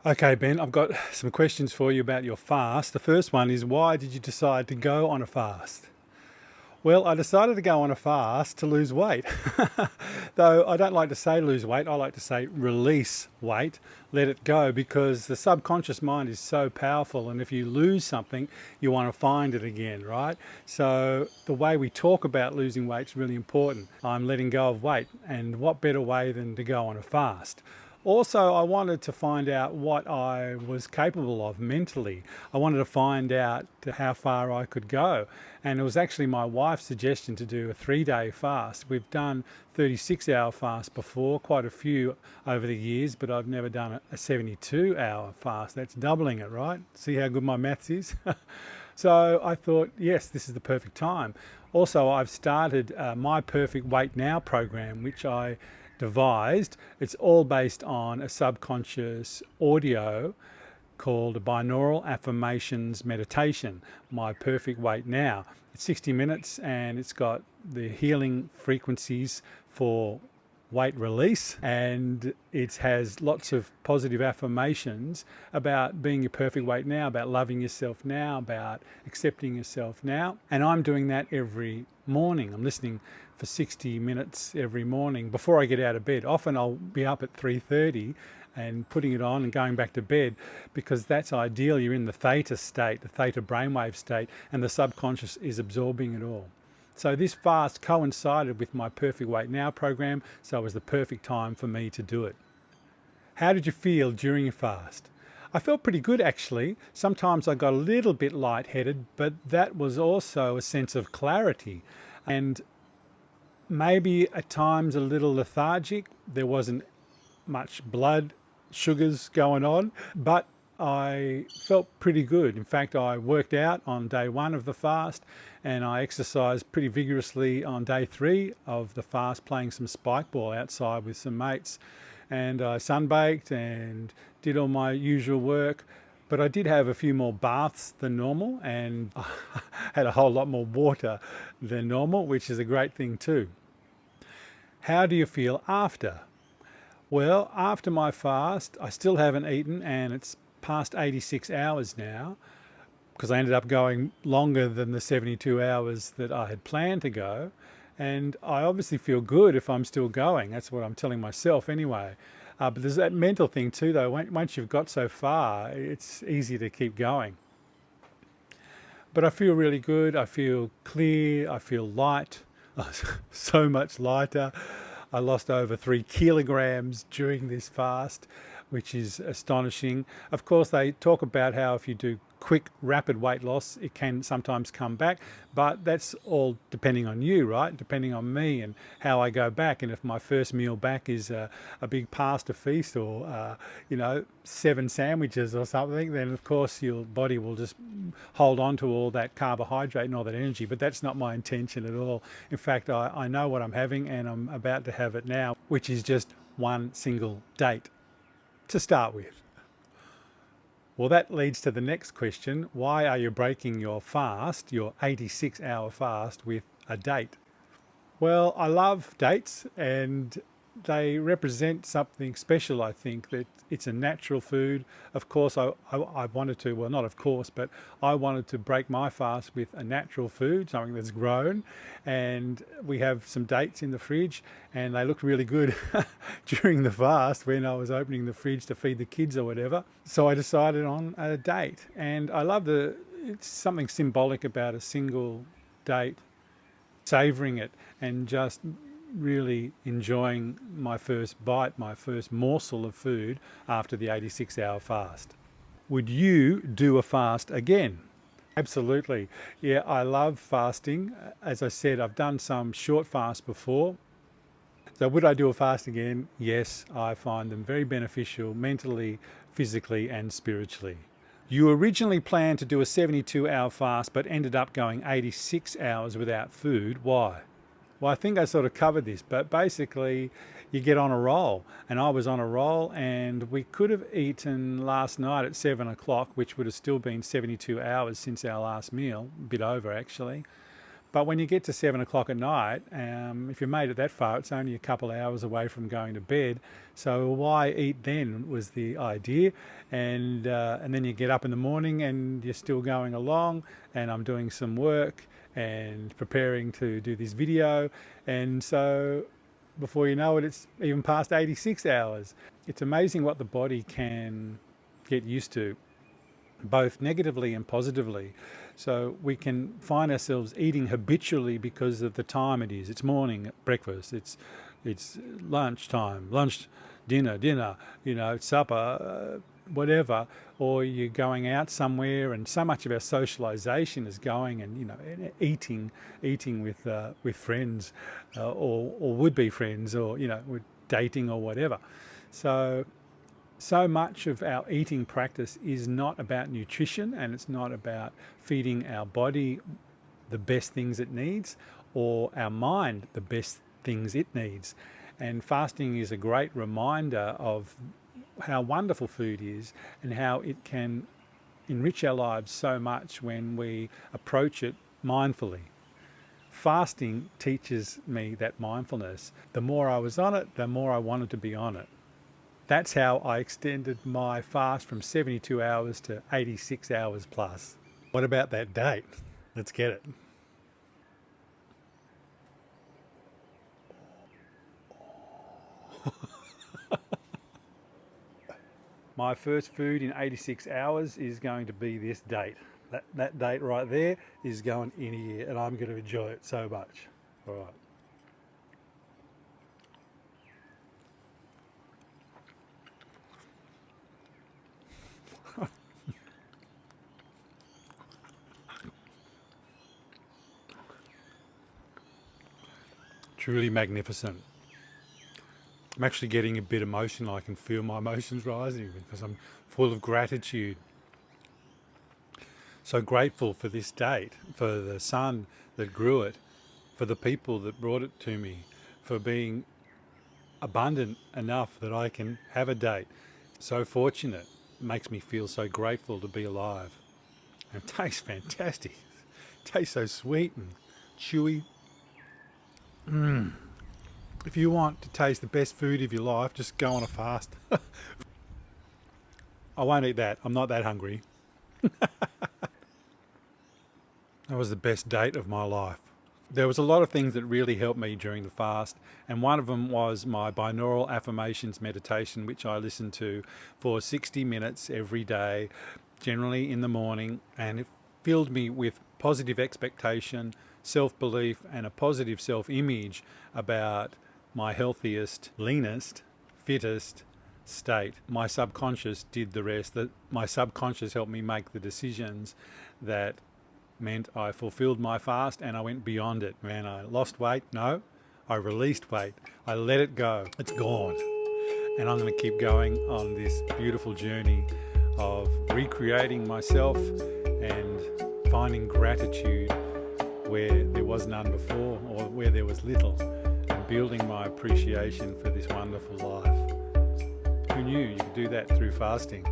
Okay, Ben, I've got some questions for you about your fast. The first one is, why did you decide to go on a fast? Well, I decided to go on a fast to lose weight. Though I don't like to say lose weight, I like to say release weight, let it go, because the subconscious mind is so powerful. And if you lose something, you want to find it again, right? So the way we talk about losing weight is really important. I'm letting go of weight. And what better way than to go on a fast? Also, I wanted to find out what I was capable of mentally. I wanted to find out how far I could go. And it was actually my wife's suggestion to do a 3-day fast. We've done 36-hour fast before, quite a few over the years, but I've never done a 72-hour fast. That's doubling it, right? See how good my maths is? So I thought, yes, this is the perfect time. Also, I've started my Perfect Weight Now program, which I devised. It's all based on a subconscious audio called a binaural affirmations meditation, My Perfect Weight Now. It's 60 minutes and it's got the healing frequencies for weight release, and it has lots of positive affirmations about being your perfect weight now, about loving yourself now, about accepting yourself now. And I'm doing that every morning. I'm listening for 60 minutes every morning before I get out of bed. Often I'll be up at 3:30 and putting it on and going back to bed, because that's ideal. You're in the theta state, the theta brainwave state, and the subconscious is absorbing it all. So this fast coincided with my Perfect Weight Now program, so it was the perfect time for me to do it. How did you feel during your fast? I felt pretty good, actually. Sometimes I got a little bit lightheaded, but that was also a sense of clarity, and maybe at times a little lethargic. There wasn't much blood sugars going on, but I felt pretty good. In fact, I worked out on day 1 of the fast, and I exercised pretty vigorously on day 3 of the fast, playing some spike ball outside with some mates. And I sunbaked and did all my usual work. But I did have a few more baths than normal, and I had a whole lot more water than normal, which is a great thing too. How do you feel after? Well, after my fast, I still haven't eaten, and it's past 86 hours now, because I ended up going longer than the 72 hours that I had planned to go. And I obviously feel good if I'm still going. That's what I'm telling myself anyway. But there's that mental thing too, though. Once you've got so far, it's easy to keep going. But I feel really good. I feel clear. I feel light. So much lighter. I lost over 3 kilograms during this fast, which is astonishing. Of course, they talk about how if you do quick, rapid weight loss, it can sometimes come back, but that's all depending on you, right? Depending on me and how I go back. And if my first meal back is a big pasta feast, or 7 sandwiches or something, then of course your body will just hold on to all that carbohydrate and all that energy. But that's not my intention at all. In fact, I know what I'm having, and I'm about to have it now, which is just one single date to start with. Well, that leads to the next question. Why are you breaking your fast, your 86-hour fast, with a date? Well, I love dates, and they represent something special, I think, that it's a natural food. Of course, I wanted to, well, not of course, but I wanted to break my fast with a natural food, something that's grown. And we have some dates in the fridge, and they looked really good during the fast when I was opening the fridge to feed the kids or whatever. So I decided on a date, and I love it's something symbolic about a single date, savoring it and just really enjoying my first bite, my first morsel of food after the 86-hour fast. Would you do a fast again? Absolutely. Yeah, I love fasting. As I said, I've done some short fasts before. So would I do a fast again? Yes, I find them very beneficial mentally, physically, and spiritually. You originally planned to do a 72-hour fast, but ended up going 86 hours without food. Why? Well, I think I sort of covered this, but basically you get on a roll, and I was on a roll, and we could have eaten last night at 7 o'clock, which would have still been 72 hours since our last meal, a bit over actually. But when you get to 7 o'clock at night, if you made it that far, it's only a couple of hours away from going to bed. So why eat then was the idea. And then you get up in the morning and you're still going along, and I'm doing some work and preparing to do this video. And so before you know it, it's even past 86 hours. It's amazing what the body can get used to, both negatively and positively. So we can find ourselves eating habitually because of the time it is. It's morning, breakfast, it's lunchtime, dinner, supper, whatever. Or you're going out somewhere, and so much of our socialization is going and eating with friends or would-be friends, or with dating or whatever. So much of our eating practice is not about nutrition, and it's not about feeding our body the best things it needs, or our mind the best things it needs. And fasting is a great reminder of how wonderful food is and how it can enrich our lives so much when we approach it mindfully. Fasting teaches me that mindfulness. The more I was on it, the more I wanted to be on it. That's how I extended my fast from 72 hours to 86 hours plus. What about that date? Let's get it. My first food in 86 hours is going to be this date. That date right there is going in here, and I'm going to enjoy it so much. All right. Truly magnificent. I'm actually getting a bit emotional. I can feel my emotions rising because I'm full of gratitude. So grateful for this date, for the sun that grew it, for the people that brought it to me, for being abundant enough that I can have a date. So fortunate. It makes me feel so grateful to be alive. And it tastes fantastic. It tastes so sweet and chewy. If you want to taste the best food of your life, just go on a fast. I won't eat that. I'm not that hungry. That was the best date of my life. There was a lot of things that really helped me during the fast, and one of them was my binaural affirmations meditation, which I listened to for 60 minutes every day, generally in the morning, and it filled me with positive expectation, self-belief, and a positive self-image about my healthiest, leanest, fittest state. My subconscious did the rest. My subconscious helped me make the decisions that meant I fulfilled my fast and I went beyond it. Man, I lost weight? No, I released weight. I let it go. It's gone. And I'm going to keep going on this beautiful journey of recreating myself and finding gratitude where there was none before, or where there was little, and building my appreciation for this wonderful life. Who knew you could do that through fasting?